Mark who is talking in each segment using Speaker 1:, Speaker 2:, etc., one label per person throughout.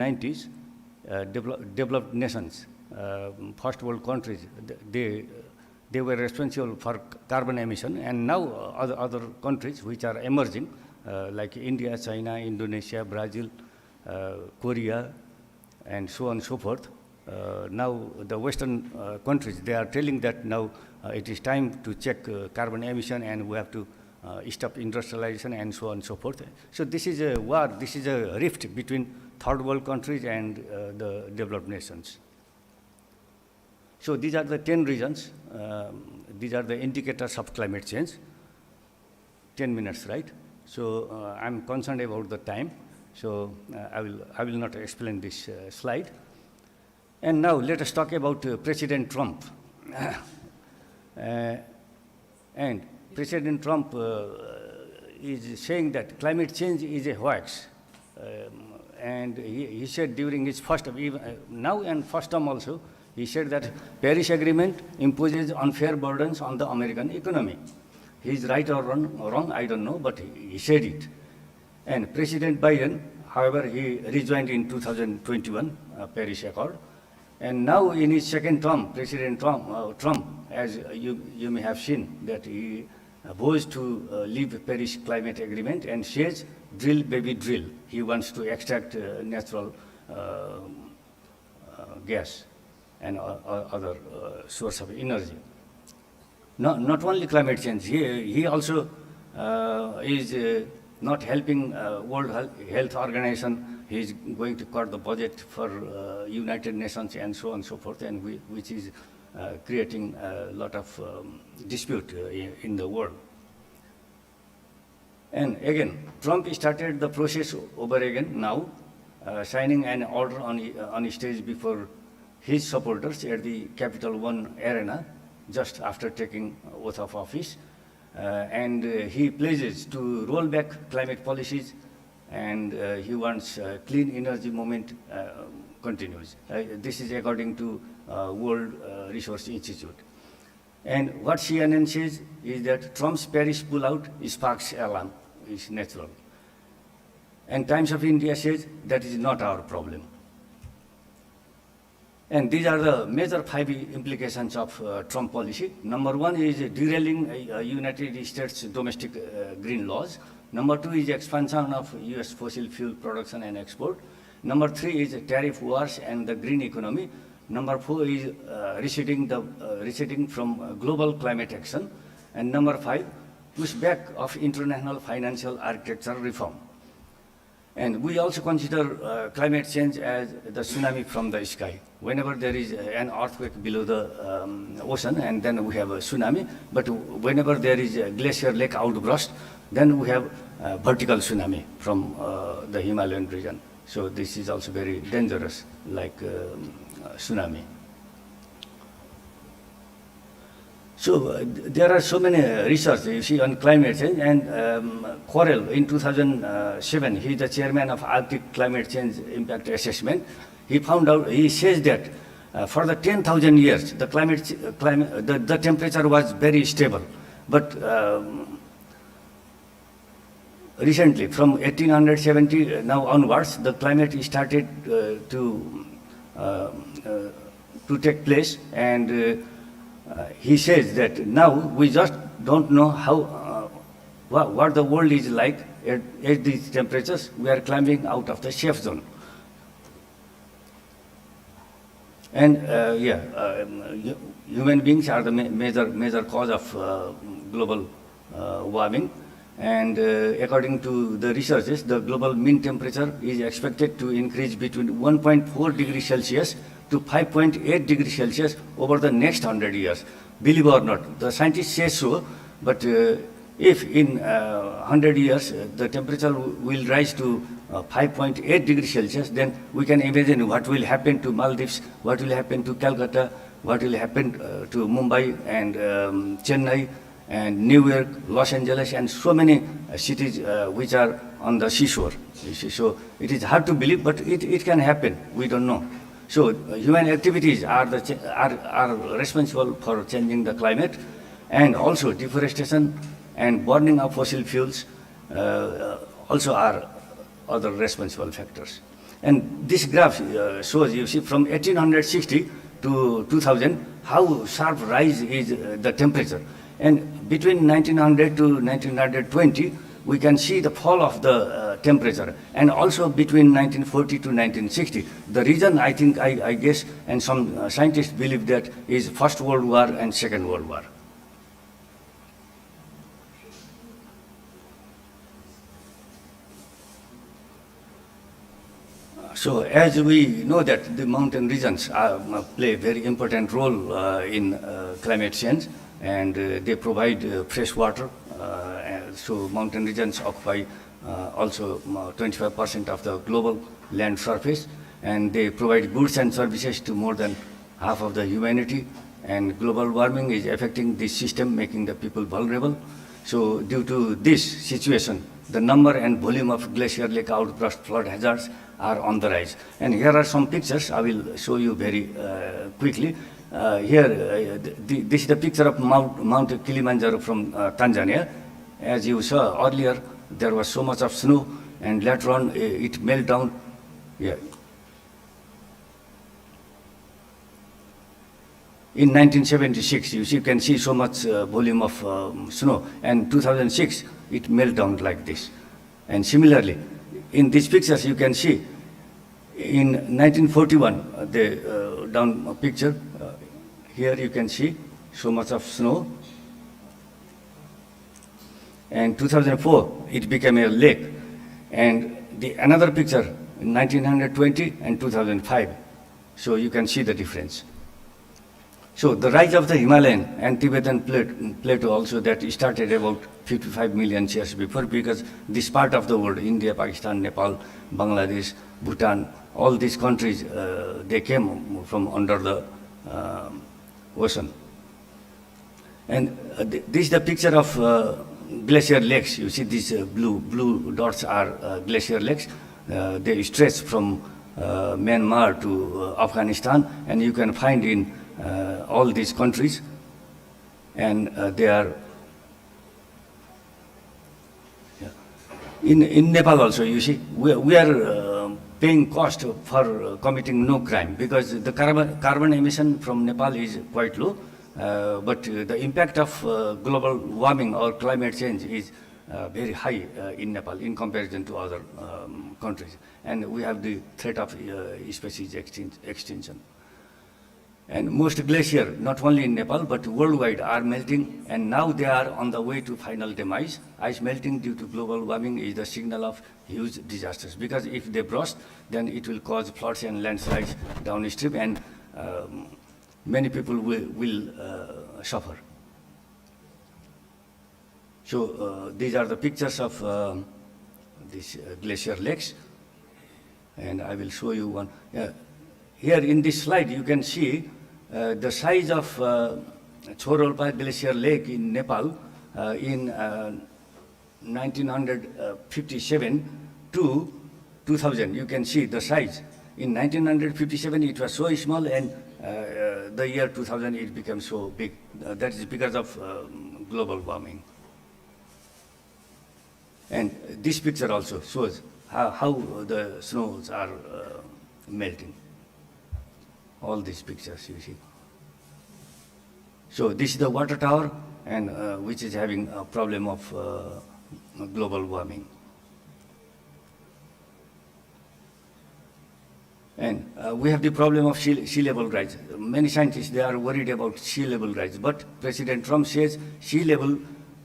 Speaker 1: 90s, developed nations, first world countries, they were responsible for carbon emission, and now other countries which are emerging, like India, China, Indonesia, Brazil, Korea, and so on and so forth. Now the Western countries, they are telling that now it is time to check carbon emission, and we have to stop industrialization and so on and so forth. So this is a war, this is a rift between third world countries and the developed nations. So these are the 10 reasons, these are the indicators of climate change. 10 minutes, right? So I'm concerned about the time, so I will not explain this slide. And now let us talk about President Trump. And President Trump is saying that climate change is a hoax. And he said during his first term, now and first term also, he said that Paris Agreement imposes unfair burdens on the American economy. He's right or wrong, I don't know, but he said it. And President Biden, however, he rejoined in 2021 Paris Accord. And now in his second term, President Trump, as you may have seen, that he vows to leave Paris Climate Agreement and says, drill, baby, drill. He wants to extract natural gas and other source of energy. Not only climate change, he also is not helping World Health Organization. He is going to cut the budget for United Nations and so on and so forth, and which is creating a lot of dispute in the world. And again, Trump started the process over again now, signing an order on stage before his supporters at the Capital One Arena, just after taking oath of office. And he pledges to roll back climate policies, and he wants clean energy movement continues. This is according to World Resource Institute. And what CNN says is that Trump's Paris pullout sparks alarm, is natural. And Times of India says that is not our problem. And these are the major 5 implications of Trump policy. Number 1 is derailing United States domestic green laws. Number 2 is expansion of US fossil fuel production and export. Number 3 is tariff wars and the green economy. Number 4 is receding from global climate action. And number 5, pushback of international financial architecture reform. And we also consider climate change as the tsunami from the sky. Whenever there is an earthquake below the ocean, and then we have a tsunami, but whenever there is a glacier lake outburst, then we have a vertical tsunami from the Himalayan region. So this is also very dangerous, like tsunami. So there are so many research, you see, on climate change, and Correll in 2007, he is the chairman of Arctic Climate Change Impact Assessment. He found out, he says that for the 10,000 years, the temperature was very stable. But recently, from 1870 now onwards, the climate started to take place, and he says that now we just don't know how, what the world is like at these temperatures. We are climbing out of the safe zone. And human beings are the major cause of global warming. And according to the researchers, the global mean temperature is expected to increase between 1.4 degrees Celsius to 5.8 degrees Celsius over the next 100 years. Believe or not, the scientists say so, but if in 100 years the temperature will rise to 5.8 degrees Celsius, then we can imagine what will happen to Maldives, what will happen to Calcutta, what will happen to Mumbai and Chennai and New York, Los Angeles, and so many cities which are on the seashore. You see, so it is hard to believe, but it can happen. We don't know. So human activities are responsible for changing the climate, and also deforestation and burning of fossil fuels also are other responsible factors. And this graph shows, you see, from 1860 to 2000, how sharp rise is the temperature. And between 1900 to 1920, we can see the fall of the temperature. And also between 1940 to 1960. The reason, I think, I guess, and some scientists believe that is First World War and Second World War. So as we know that the mountain regions play a very important role in climate change, and they provide fresh water. So mountain regions occupy also 25% of the global land surface, and they provide goods and services to more than half of the humanity. And global warming is affecting this system, making the people vulnerable. So due to this situation, the number and volume of glacier lake outburst flood hazards are on the rise. And here are some pictures I will show you very quickly. This is the picture of Mount Kilimanjaro from Tanzania. As you saw earlier, there was so much of snow, and later on it melted down. Yeah. In 1976, you can see so much volume of snow, and 2006 it melted down like this. And similarly, in these pictures you can see in 1941, the down picture, here you can see so much of snow. And 2004, it became a lake. And another picture in 1920 and 2005. So you can see the difference. So the rise of the Himalayan and Tibetan plateau also, that started about 55 million years before, because this part of the world, India, Pakistan, Nepal, Bangladesh, Bhutan, all these countries, they came from under the ocean. And this is the picture of glacier lakes. You see these blue dots are glacier lakes. They stretch from Myanmar to Afghanistan, and you can find in all these countries, and they are in Nepal also. You see, we are paying cost for committing no crime, because the carbon emission from Nepal is quite low, but the impact of global warming or climate change is very high in Nepal in comparison to other countries, and we have the threat of species extinction. And most glaciers, not only in Nepal but worldwide, are melting, and now they are on the way to final demise. Ice melting due to global warming is the signal of huge disasters, because if they burst, then it will cause floods and landslides downstream, and many people will suffer. So these are the pictures of these glacier lakes, and I will show you one. Here in this slide, you can see the size of Chorolpa Glacier Lake in Nepal in 1957 to 2000. You can see the size. In 1957, it was so small, and the year 2000, it became so big. That is because of global warming. And this picture also shows how the snows are melting. All these pictures you see. So this is the water tower, and which is having a problem of global warming. And we have the problem of sea level rise. Many scientists, they are worried about sea level rise, but President Trump says sea level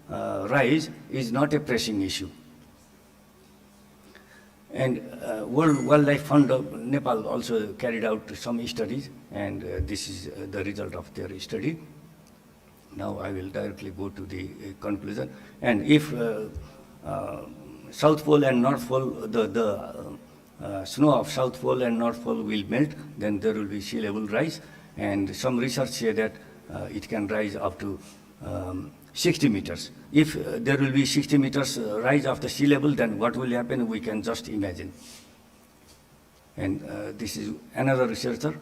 Speaker 1: rise is not a pressing issue. And World Wildlife Fund of Nepal also carried out some studies, and this is the result of their study. Now I will directly go to the conclusion. And if South Pole and North Pole, the snow of South Pole and North Pole will melt, then there will be sea level rise. And some research say that it can rise up to 60 meters. If there will be 60 meters rise of the sea level, then what will happen, we can just imagine. And this is another researcher.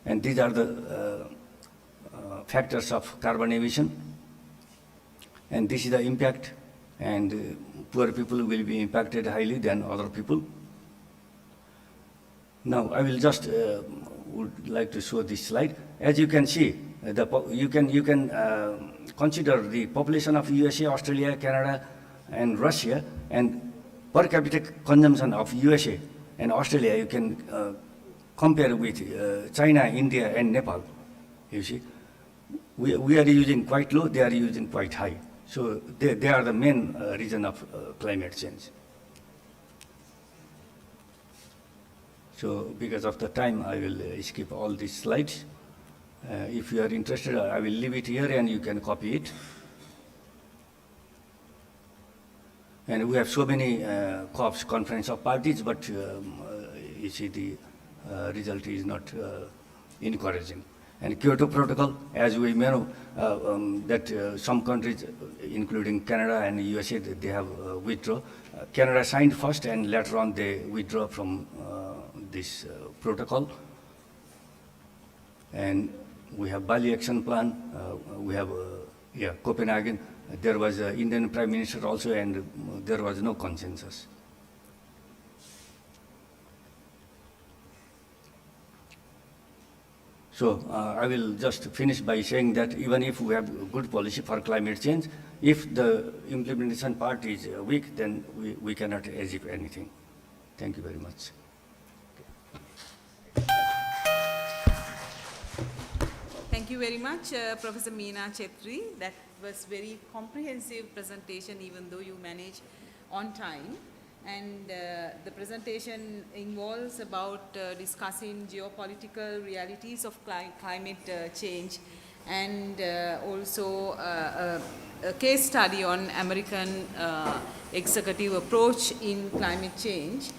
Speaker 1: And these are the factors of carbon emission. And this is the impact. And poor people will be impacted highly than other people. Now I will just would like to show this slide. As you can see, you can consider the population of USA, Australia, Canada, and Russia, and per capita consumption of USA and Australia. You can compare with China, India, and Nepal. You see, we are using quite low; they are using quite high. So they are the main reason of climate change. So because of the time, I will skip all these slides. If you are interested, I will leave it here and you can copy it. And we have so many COPs, Conference of Parties, but you see the result is not encouraging. And Kyoto Protocol, as we know, that some countries, including Canada and USA, they have withdrawn. Canada signed first and later on they withdraw from this protocol. And we have Bali Action Plan, we have Copenhagen. There was an Indian Prime Minister also, and there was no consensus. So I will just finish by saying that even if we have good policy for climate change, if the implementation part is weak, then we cannot achieve anything. Thank you very much.
Speaker 2: Thank you very much, Professor Meena Chetri. That was very comprehensive presentation, even though you managed on time. And the presentation involves about discussing geopolitical realities of climate change, and also a case study on American executive approach in climate change,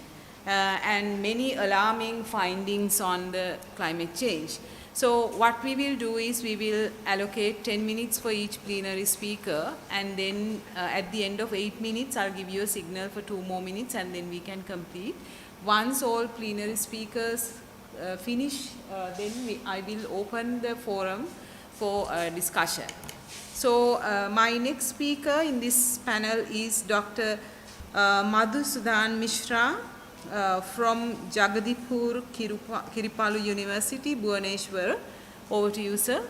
Speaker 2: and many alarming findings on the climate change. So what we will do is we will allocate 10 minutes for each plenary speaker, and then at the end of 8 minutes I'll give you a signal for 2 more minutes, and then we can complete. Once all plenary speakers finish, then I will open the forum for discussion. So my next speaker in this panel is Dr. Madhusudan Mishra, from Jagadipur Kiripalu University, Bhubaneswar. Over to you, sir.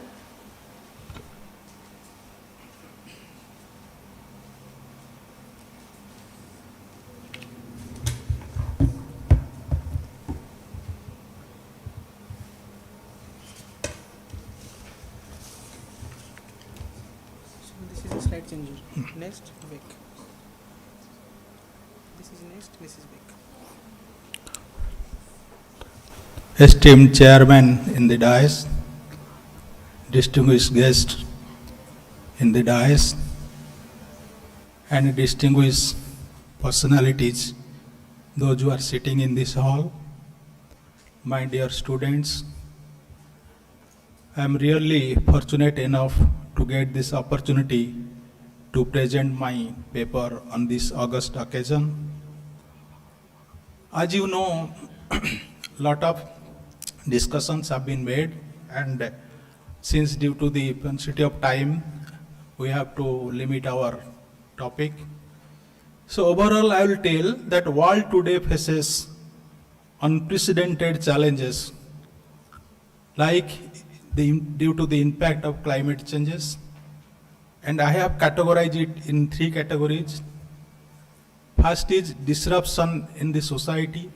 Speaker 3: So this is a slide changer. Next, back. This is next, this is back. Esteemed Chairman in the dais, distinguished guests in the dais, and distinguished personalities, those who are sitting in this hall, my dear students, I am really fortunate enough to get this opportunity to present my paper on this august occasion. As you know, lot of discussions have been made, and since due to the paucity of time, we have to limit our topic. So overall, I will tell that world today faces unprecedented challenges, like due to the impact of climate changes, and I have categorized it in 3 categories. First is disruption in the society.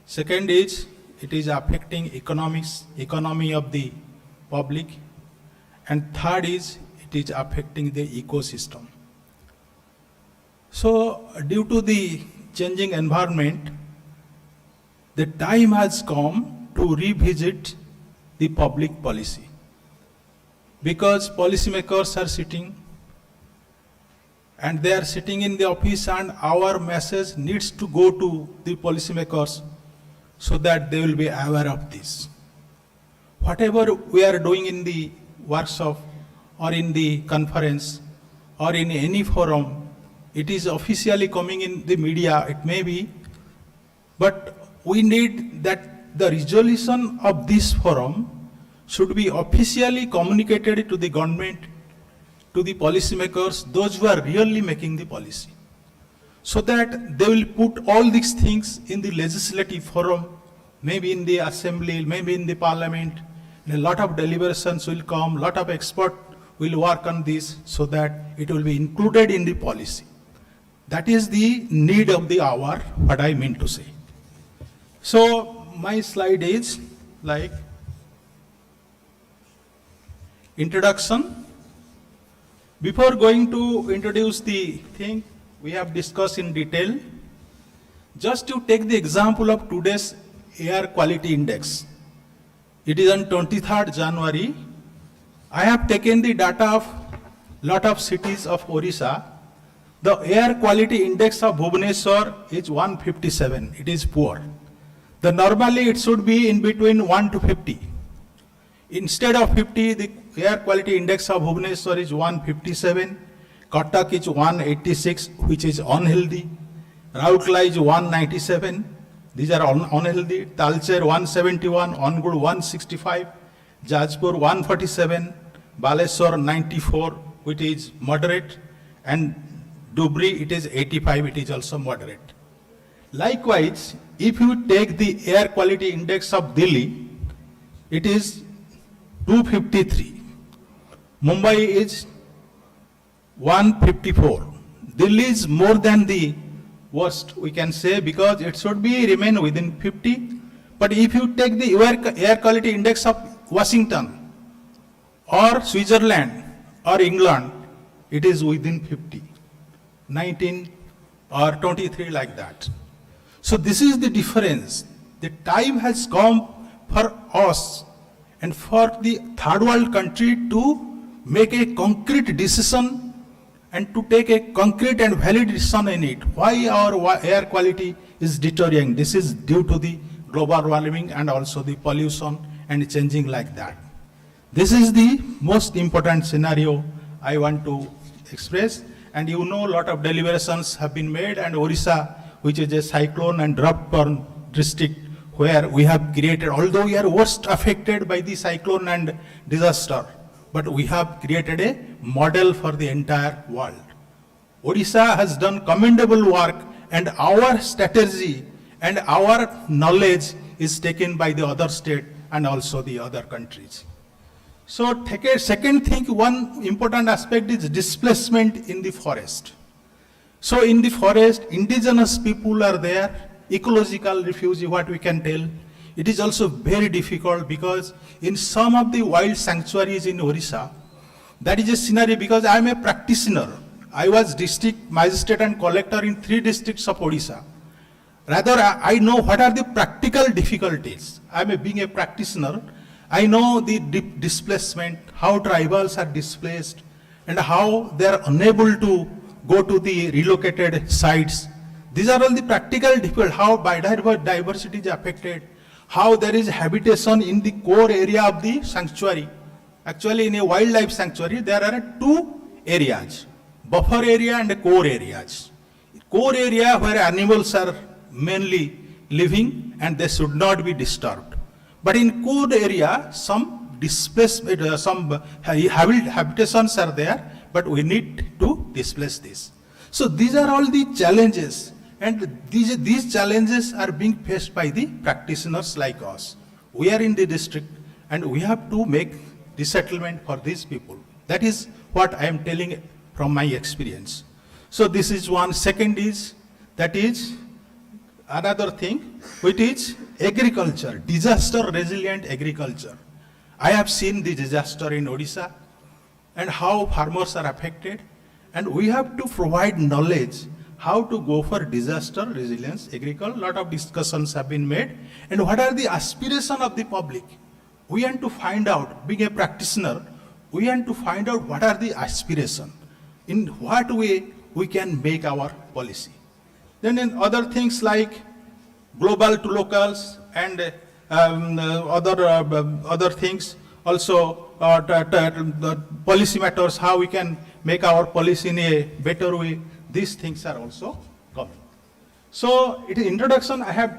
Speaker 3: Second is it is affecting economy of the public, and third is it is affecting the ecosystem. So due to the changing environment, the time has come to revisit the public policy, because policymakers are sitting and they are sitting in the office, and our message needs to go to the policymakers so that they will be aware of this. Whatever we are doing in the workshop or in the conference or in any forum, it is officially coming in the media, it may be, but we need that the resolution of this forum should be officially communicated to the government, to the policymakers, those who are really making the policy, so that they will put all these things in the legislative forum maybe in the assembly, maybe in the parliament, and a lot of deliberations will come, lot of experts will work on this so that it will be included in the policy. That is the need of the hour, what I mean to say. So my slide is like introduction. Before going to introduce the thing we have discussed in detail, just to take the example of today's air quality index. It is on 23rd January. I have taken the data of lot of cities of Orissa. The air quality index of Bhubaneswar is 157. It is poor. The normally it should be in between 1 to 50. Instead of 50, the air quality index of Bhubaneswar is 157. Cuttack is 186, which is unhealthy. Raurkela is 197. These are unhealthy. Talcher 171, Angul 165, Jajpur 147, Baleswar 94, which is moderate, and Dhubri it is 85, it is also moderate. Likewise, if you take the air quality index of Delhi, it is 253. Mumbai is 154. Delhi is more than the worst, we can say, because it should be remain within 50. But if you take the air quality index of Washington or Switzerland or England, it is within 50, 19 or 23 like that. So this is the difference. The time has come for us and for the third world country to make a concrete decision and to take a concrete and valid decision in it. Why our air quality is deteriorating? This is due to the global warming and also the pollution and changing like that. This is the most important scenario I want to express. And you know, a lot of deliberations have been made, and Orissa, which is a cyclone and drought-prone district, where we have created, although we are worst affected by the cyclone and disaster, but we have created a model for the entire world. Odisha has done commendable work, and our strategy and our knowledge is taken by the other state and also the other countries. So take a second thing, one important aspect is displacement in the forest. So in the forest, indigenous people are there, ecological refugee, what we can tell. It is also very difficult because in some of the wild sanctuaries in Orissa, that is a scenario because I am a practitioner. I was district magistrate and collector in 3 districts of Orissa. Rather, I know what are the practical difficulties. Being a practitioner, I know the displacement, how tribals are displaced, and how they are unable to go to the relocated sites. These are all the practical difficulties, how biodiversity is affected, how there is habitation in the core area of the sanctuary. Actually, in a wildlife sanctuary, there are 2 areas, buffer area and core areas. Core area where animals are mainly living and they should not be disturbed. But in core area, some displacement, some habitations are there, but we need to displace this. So these are all the challenges, and these challenges are being faced by the practitioners like us. We are in the district and we have to make resettlement for these people. That is what I am telling from my experience. So this is one. Second is, that is another thing, which is agriculture, disaster resilient agriculture. I have seen the disaster in Odisha and how farmers are affected, and we have to provide knowledge how to go for disaster resilience agriculture. A lot of discussions have been made, and what are the aspirations of the public. We want to find out, being a practitioner, we want to find out what are the aspirations, in what way we can make our policy. Then in other things like global to locals and other things, also the policy matters, how we can make our policy in a better way. These things are also coming. So in introduction, I have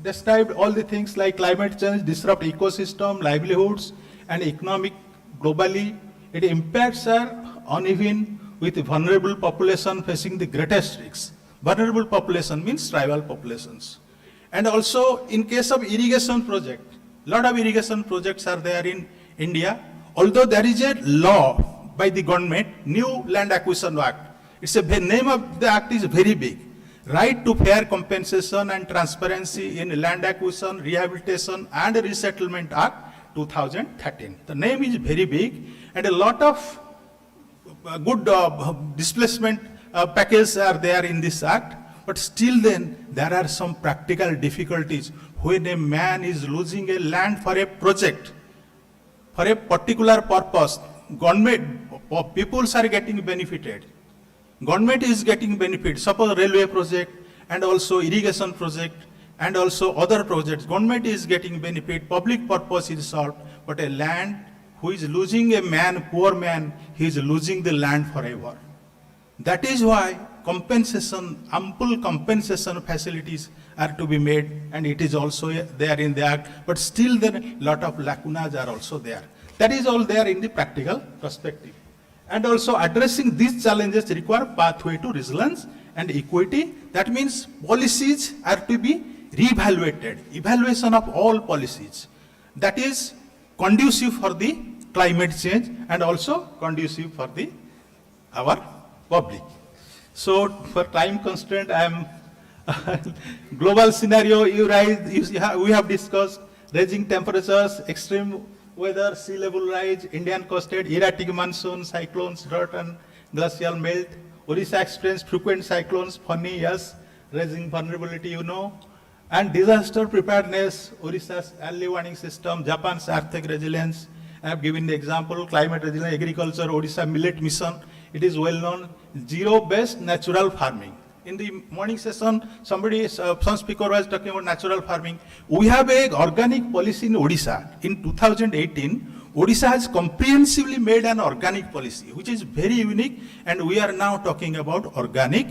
Speaker 3: described all the things like climate change, disrupt ecosystem, livelihoods, and economic globally. It impacts are uneven with vulnerable population facing the greatest risks. Vulnerable population means tribal populations. And also in case of irrigation project, lot of irrigation projects are there in India. Although there is a law by the government, New Land Acquisition Act. Name of the act is very big. Right to fair compensation and transparency in Land Acquisition, Rehabilitation and Resettlement Act 2013. The name is very big, and a lot of good displacement packages are there in this act. But still then, there are some practical difficulties when a man is losing a land for a project, for a particular purpose. Government, peoples are getting benefited. Government is getting benefit. Suppose railway project and also irrigation project and also other projects. Government is getting benefit, public purpose is solved, but a land who is losing a man, poor man, he is losing the land forever. That is why compensation, ample compensation facilities are to be made, and it is also there in the act, but still there a lot of lacunas are also there. That is all there in the practical perspective. And also addressing these challenges require pathway to resilience and equity. That means policies are to be reevaluated, evaluation of all policies. That is conducive for the climate change and also conducive for our public. So for time constraint, I am global scenario, we have discussed rising temperatures, extreme weather, sea level rise, Indian coasted, erratic monsoon, cyclones, drought and glacial melt. Odisha experienced frequent cyclones, funny, yes, rising vulnerability, you know. And disaster preparedness, Odisha's early warning system, Japan's earthquake resilience. I have given the example, climate resilience, agriculture, Odisha millet mission. It is well known, zero-based natural farming. In the morning session, some speaker was talking about natural farming. We have an organic policy in Odisha. In 2018, Odisha has comprehensively made an organic policy, which is very unique, and we are now talking about organic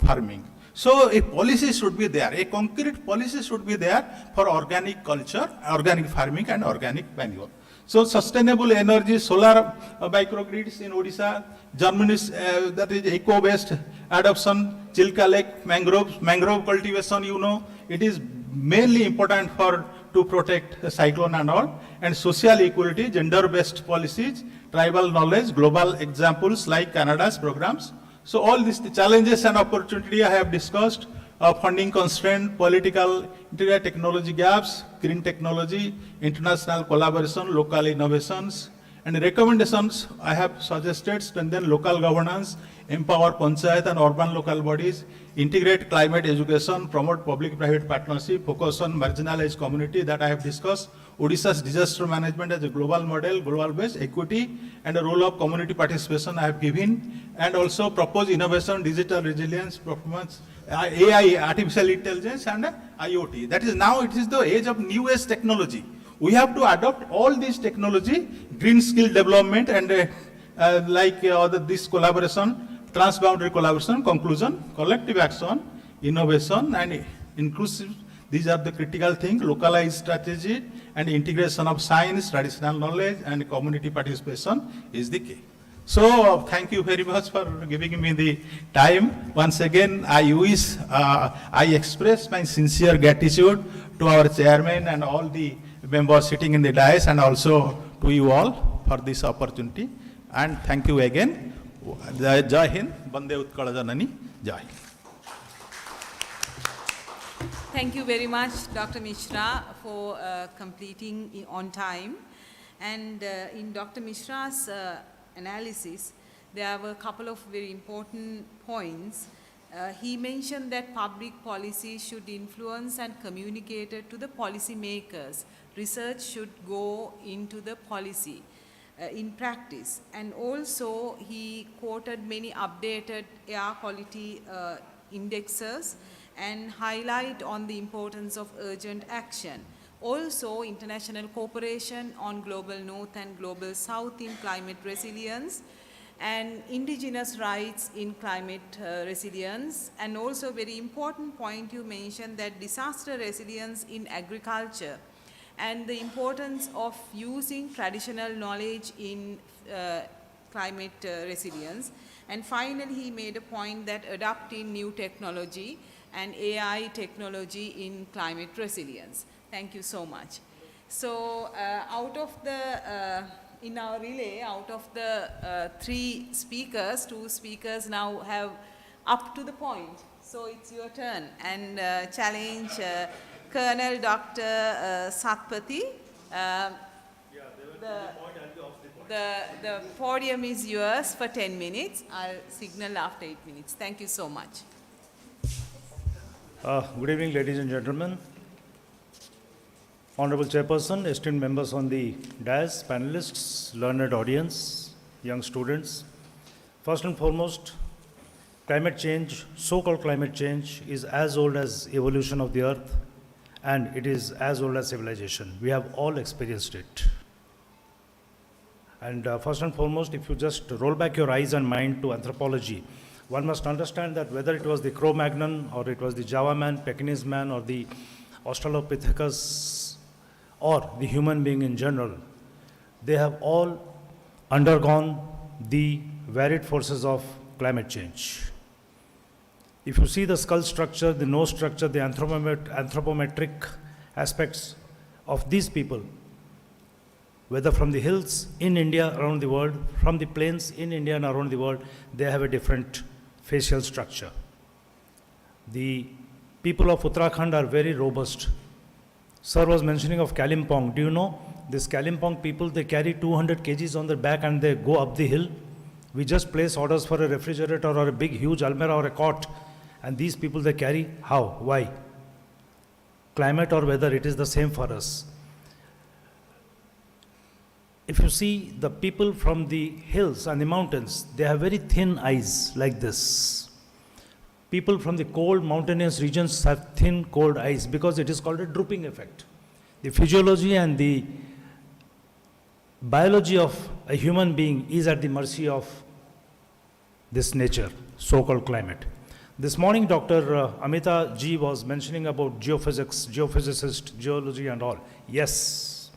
Speaker 3: farming. So a policy should be there, a concrete policy should be there for organic culture, organic farming and organic manure. So sustainable energy, solar microgrids in Odisha, Germany's that is eco-based adoption, Chilka Lake, mangrove cultivation, you know, it is mainly important to protect cyclone and all, and social equality, gender-based policies, tribal knowledge, global examples like Canada's programs. So all these challenges and opportunity I have discussed, funding constraint, political integrated technology gaps, green technology, international collaboration, local innovations, and recommendations I have suggested: strengthen local governance, empower panchayat and urban local bodies, integrate climate education, promote public-private partnership, focus on marginalized community that I have discussed, Odisha's disaster management as a global model, global-based equity, and the role of community participation I have given, and also propose innovation, digital resilience, performance, AI, artificial intelligence, and IoT. That is now it is the age of new age technology. We have to adopt all these technology, green skill development, and this collaboration, transboundary collaboration, conclusion, collective action, innovation, and inclusive. These are the critical things, localized strategy and integration of science, traditional knowledge, and community participation is the key. So thank you very much for giving me the time. Once again, I express my sincere gratitude to our chairman and all the members sitting in the dais, and also to you all for this opportunity. And thank you again. Jai Hind, Bande Utkala Janani, Jai.
Speaker 2: Thank you very much, Dr. Mishra, for completing on time. And in Dr. Mishra's analysis, there were a couple of very important points. He mentioned that public policy should influence and communicate it to the policy makers. Research should go into the policy in practice. And also, he quoted many updated air quality indexes and highlight on the importance of urgent action. Also, international cooperation on global north and global south in climate resilience, and indigenous rights in climate resilience, and also very important point you mentioned, that disaster resilience in agriculture and the importance of using traditional knowledge in climate resilience. And finally, he made a point that adopting new technology and AI technology in climate resilience. Thank you so much. So in our relay, out of the 3 speakers, 2 speakers now have up to the point. So it's your turn, and challenge Colonel Dr. Satpathy. The podium is yours for 10 minutes. I'll signal after 8 minutes. Thank you so much.
Speaker 4: Good evening, ladies and gentlemen. Honorable Chairperson, esteemed members on the dais, panelists, learned audience, young students. First and foremost, climate change, so-called climate change, is as old as evolution of the earth, and it is as old as civilization. We have all experienced it. And first and foremost, if you just roll back your eyes and mind to anthropology, one must understand that whether it was the Cro-Magnon, or it was the Java man, Pekingese man, or the Australopithecus, or the human being in general, they have all undergone the varied forces of climate change. If you see the skull structure, the nose structure, the anthropometric aspects of these people, whether from the hills in India, around the world, from the plains in India and around the world, they have a different facial structure. The people of Uttarakhand are very robust. Sir was mentioning of Kalimpong. Do you know, this Kalimpong people, they carry 200 kgs on their back and they go up the hill. We just place orders for a refrigerator or a big, huge almirah or a cot, and these people they carry. How? Why? Climate or weather, it is the same for us. If you see the people from the hills and the mountains, they have very thin eyes like this. People from the cold mountainous regions have thin, cold eyes because it is called a drooping effect. The physiology and the biology of a human being is at the mercy of this nature, so-called climate. This morning, Dr. Amita Ji was mentioning about geophysics, geophysicist, geology and all. Yes,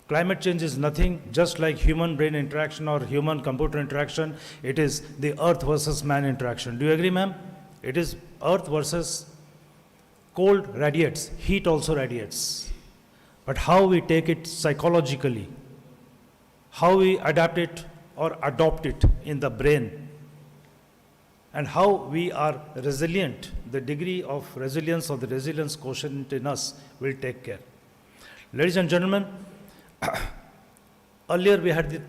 Speaker 4: climate change is nothing just like human-brain interaction or human-computer interaction. It is the earth versus man interaction. Do you agree, ma'am? It is earth versus cold radiates, heat also radiates. But how we take it psychologically, how we adapt it or adopt it in the brain, and how we are resilient, the degree of resilience or the resilience quotient in us will take care. Ladies and gentlemen, earlier we had the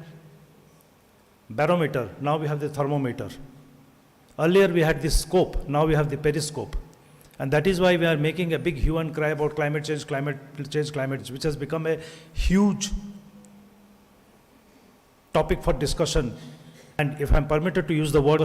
Speaker 4: barometer, now we have the thermometer. Earlier we had the scope, now we have the periscope. And that is why we are making a big hue and cry about climate change, which has become a huge topic for discussion. And if I'm permitted to use the word,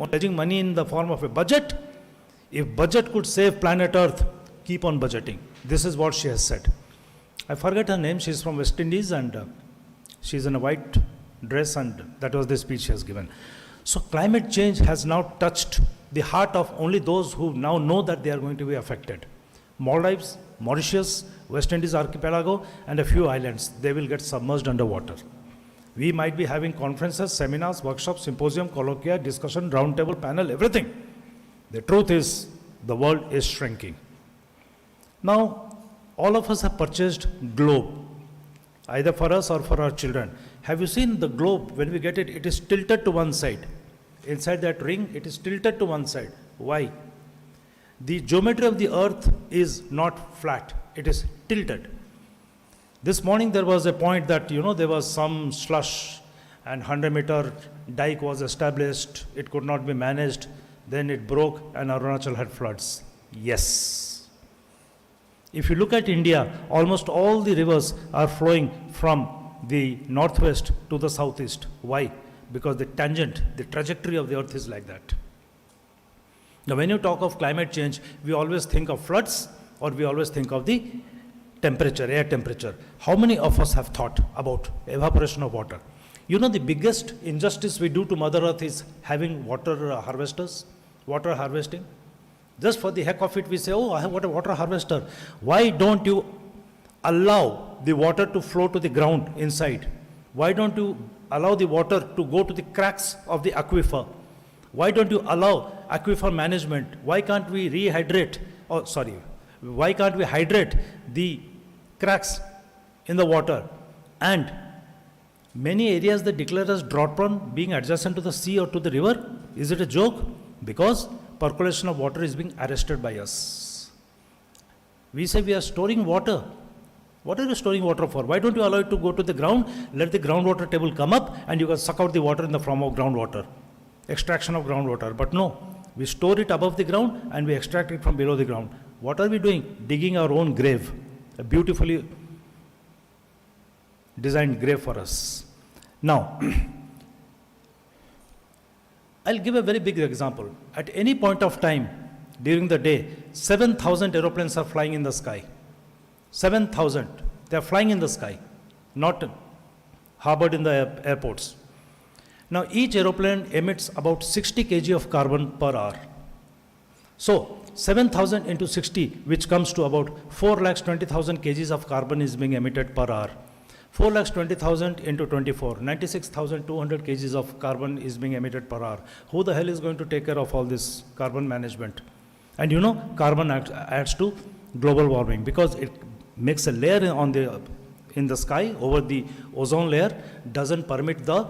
Speaker 4: pledging money in the form of a budget. If budget could save planet Earth, keep on budgeting. This is what she has said. I forget her name. She's from West Indies and she's in a white dress, and that was the speech she has given. So climate change has now touched the heart of only those who now know that they are going to be affected. Maldives, Mauritius, West Indies archipelago, and a few islands, they will get submerged underwater. We might be having conferences, seminars, workshops, symposium, colloquia, discussion, roundtable, panel, everything. The truth is, the world is shrinking. Now, all of us have purchased globe, either for us or for our children. Have you seen the globe? When we get it, it is tilted to one side. Inside that ring, it is tilted to one side. Why? The geometry of the earth is not flat, it is tilted. This morning there was a point that, there was some slush and 100-meter dike was established, it could not be managed, then it broke and Arunachal had floods. Yes. If you look at India, almost all the rivers are flowing from the northwest to the southeast. Why? Because the tangent, the trajectory of the earth is like that. Now when you talk of climate change, we always think of floods or we always think of the temperature, air temperature. How many of us have thought about evaporation of water? You know, the biggest injustice we do to Mother Earth is having water harvesters, water harvesting. Just for the heck of it, we say, oh, I have got a water harvester. Why don't you allow the water to flow to the ground inside? Why don't you allow the water to go to the cracks of the aquifer? Why don't you allow aquifer management? Why can't we rehydrate? Why can't we hydrate the cracks in the water? And many areas they declare as drought prone, being adjacent to the sea or to the river. Is it a joke? Because percolation of water is being arrested by us. We say we are storing water. What are you storing water for? Why don't you allow it to go to the ground? Let the groundwater table come up and you can suck out the water in the form of groundwater. Extraction of groundwater. But no, we store it above the ground and we extract it from below the ground. What are we doing? Digging our own grave. A beautifully designed grave for us. Now, I'll give a very big example. At any point of time during the day, 7,000 aeroplanes are flying in the sky. 7,000. They are flying in the sky, not harbored in the airports. Now, each aeroplane emits about 60 kg of carbon per hour. So, 7,000 into 60, which comes to about 4,20,000 kgs of carbon is being emitted per hour. 4,20,000 into 24, 96,200 kgs of carbon is being emitted per hour. Who the hell is going to take care of all this carbon management? And you know, carbon adds to global warming because it makes a layer in the sky over the ozone layer, doesn't permit the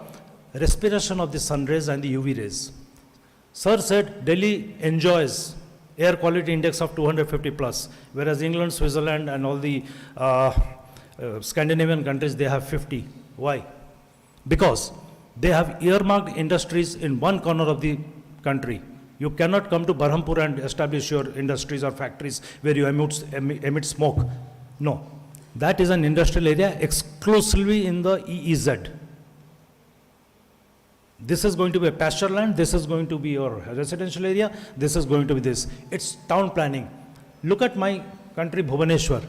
Speaker 4: respiration of the sun rays and the UV rays. Sir said Delhi enjoys air quality index of 250 plus, whereas England, Switzerland and all the Scandinavian countries, they have 50. Why? Because they have earmarked industries in one corner of the country. You cannot come to Berhampur and establish your industries or factories where you emit smoke. No. That is an industrial area exclusively in the EEZ. This is going to be a pasture land, this is going to be your residential area, this is going to be this. It's town planning. Look at my country, Bhubaneswar,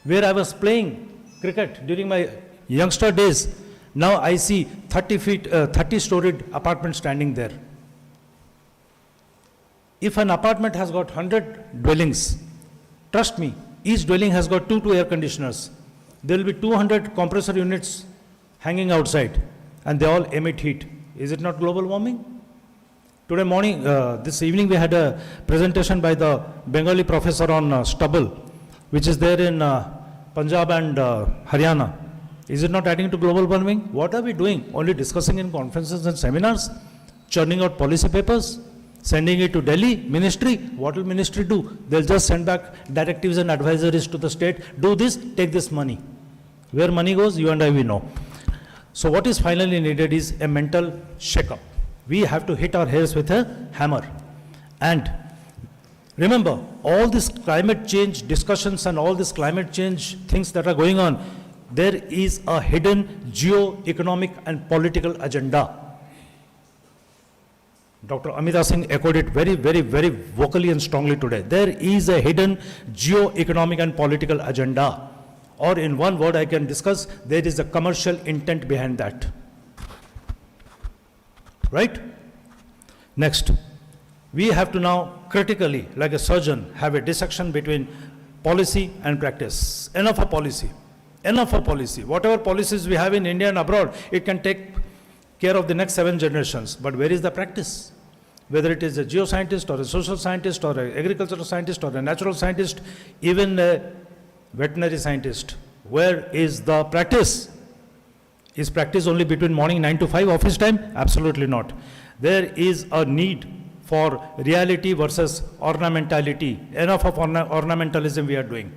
Speaker 4: where I was playing cricket during my youngster days. Now I see 30-storied apartment standing there. If an apartment has got 100 dwellings, trust me, each dwelling has got 2 air conditioners. There will be 200 compressor units hanging outside and they all emit heat. Is it not global warming? Today morning, this evening we had a presentation by the Bengali professor on stubble, which is there in Punjab and Haryana. Is it not adding to global warming? What are we doing? Only discussing in conferences and seminars, churning out policy papers, sending it to Delhi ministry. What will ministry do? They'll just send back directives and advisories to the state. Do this, take this money. Where money goes, you and I, we know. So what is finally needed is a mental shake-up. We have to hit our heads with a hammer. And remember, all these climate change discussions and all these climate change things that are going on, there is a hidden geo-economic and political agenda. Dr. Amita Singh echoed it very, very, very vocally and strongly today. There is a hidden geo-economic and political agenda. Or in one word I can discuss, there is a commercial intent behind that. Right? Next, we have to now critically, like a surgeon, have a dissection between policy and practice. Enough of policy. Enough of policy. Whatever policies we have in India and abroad, it can take care of the next 7 generations. But where is the practice? Whether it is a geoscientist or a social scientist or an agricultural scientist or a natural scientist, even a veterinary scientist, where is the practice? Is practice only between morning 9 to 5 office time? Absolutely not. There is a need for reality versus ornamentality. Enough of ornamentalism we are doing.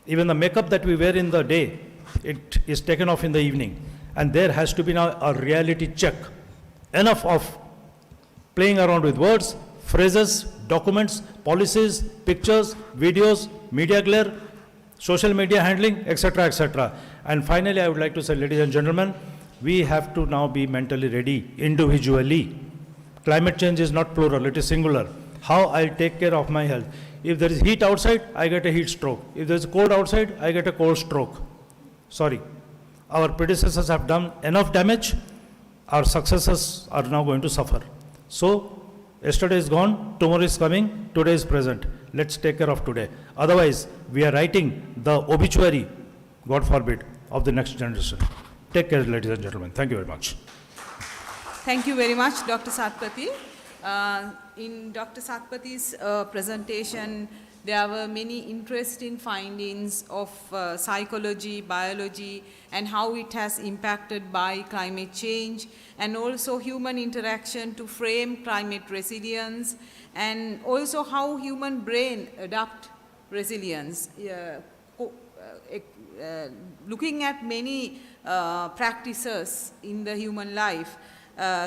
Speaker 4: Even the makeup that we wear in the day, it is taken off in the evening. And there has to be now a reality check. Enough of playing around with words, phrases, documents, policies, pictures, videos, media glare, social media handling, etc., etc. And finally, I would like to say, ladies and gentlemen, we have to now be mentally ready individually. Climate change is not plural, it is singular. How I'll take care of my health. If there is heat outside, I get a heat stroke. If there is cold outside, I get a cold stroke. Sorry. Our predecessors have done enough damage. Our successors are now going to suffer. So, yesterday is gone, tomorrow is coming, today is present. Let's take care of today. Otherwise, we are writing the obituary, God forbid, of the next generation. Take care, ladies and gentlemen. Thank you very much.
Speaker 2: Thank you very much, Dr. Satpathy. In Dr. Satpathy's presentation, there were many interesting findings of psychology, biology, and how it has impacted by climate change, and also human interaction to frame climate resilience, and also how human brain adapt resilience. Looking at many practices in the human life,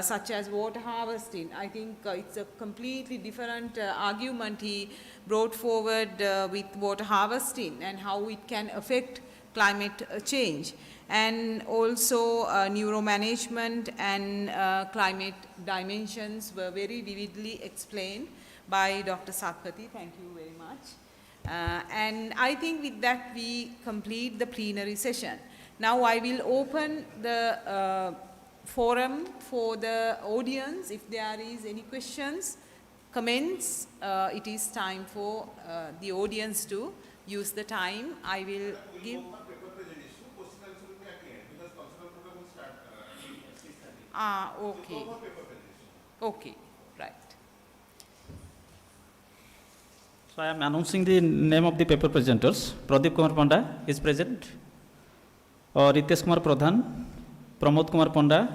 Speaker 2: such as water harvesting. I think it's a completely different argument he brought forward with water harvesting and how it can affect climate change. And also neuromanagement and climate dimensions were very vividly explained by Dr. Satpathy. Thank you very much. And I think with that we complete the plenary session. Now I will open the forum for the audience. If there is any questions, comments, it is time for the audience to use the time. I will give. Okay. Okay, right.
Speaker 5: So I am announcing the name of the paper presenters. Pradeep Kumar Panda is present. Ritesh Kumar Pradhan, Pramod Kumar Panda,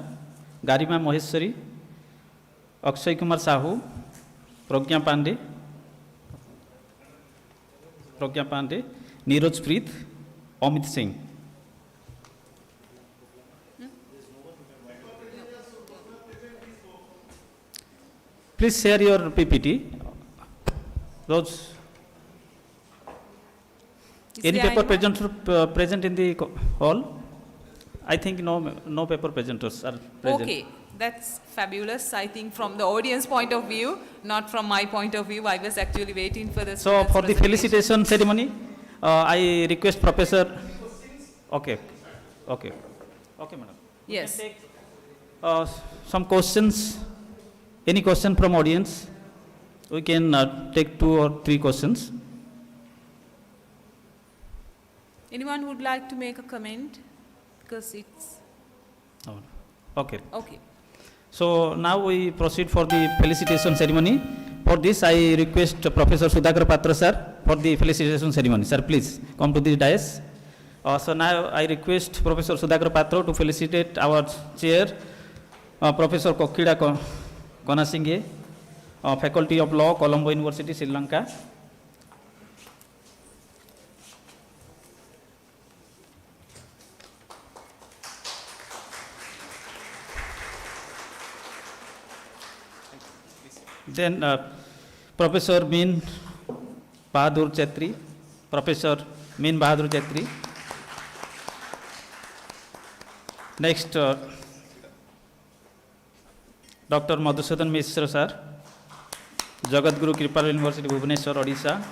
Speaker 5: Garima Maheshwari, Akshay Kumar Sahu, Pragya Pandey, Neeraj Preet, Amit Singh. Please share your PPT. Those any paper presenter present in the hall? I think no paper presenters are present.
Speaker 2: Okay, that's fabulous. I think from the audience point of view, not from my point of view. I was actually waiting for the.
Speaker 5: So for the felicitation ceremony, I request Professor. Okay, madam.
Speaker 2: Yes.
Speaker 5: We can take some questions. Any question from audience? We can take 2 or 3 questions.
Speaker 2: Anyone would like to make a comment? Because it's.
Speaker 5: Oh, okay.
Speaker 2: Okay.
Speaker 5: So now we proceed for the felicitation ceremony. For this, I request Professor Sudhakar Patra sir for the felicitation ceremony. Sir, please come to the dais. So now I request Professor Sudhakar Patra to felicitate our chair, Professor Kokida Konasinghe, Faculty of Law, Colombo University, Sri Lanka. Then Professor Min Bahadur Chetri, Professor Min Bahadur Chetri. Next, Dr. Madhusudan Mishra sir, Jagat Guru Kripal University, Bhubaneswar, Odisha.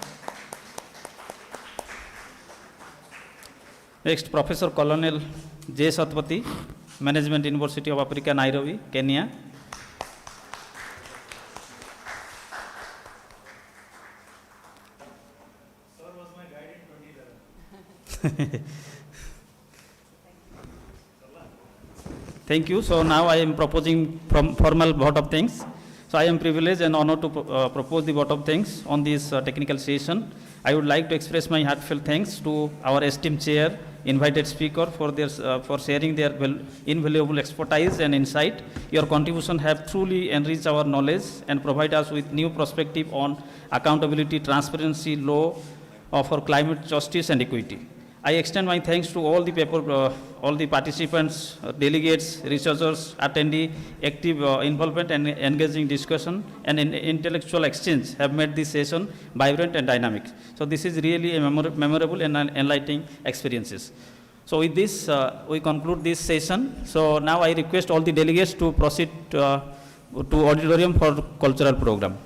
Speaker 5: Next, Professor Colonel J. Satpathy, Management University of Africa, Nairobi, Kenya. Thank you. So now I am proposing formal vote of thanks. So I am privileged and honored to propose the vote of thanks on this technical session. I would like to express my heartfelt thanks to our esteemed chair, invited speaker for sharing their invaluable expertise and insight. Your contribution have truly enriched our knowledge and provide us with new perspective on accountability, transparency, law for climate justice and equity. I extend my thanks to all the participants, delegates, researchers, attendees. Active involvement and engaging discussion and intellectual exchange have made this session vibrant and dynamic. So this is really a memorable and enlightening experiences. So with this, we conclude this session. So now I request all the delegates to proceed to auditorium for cultural program.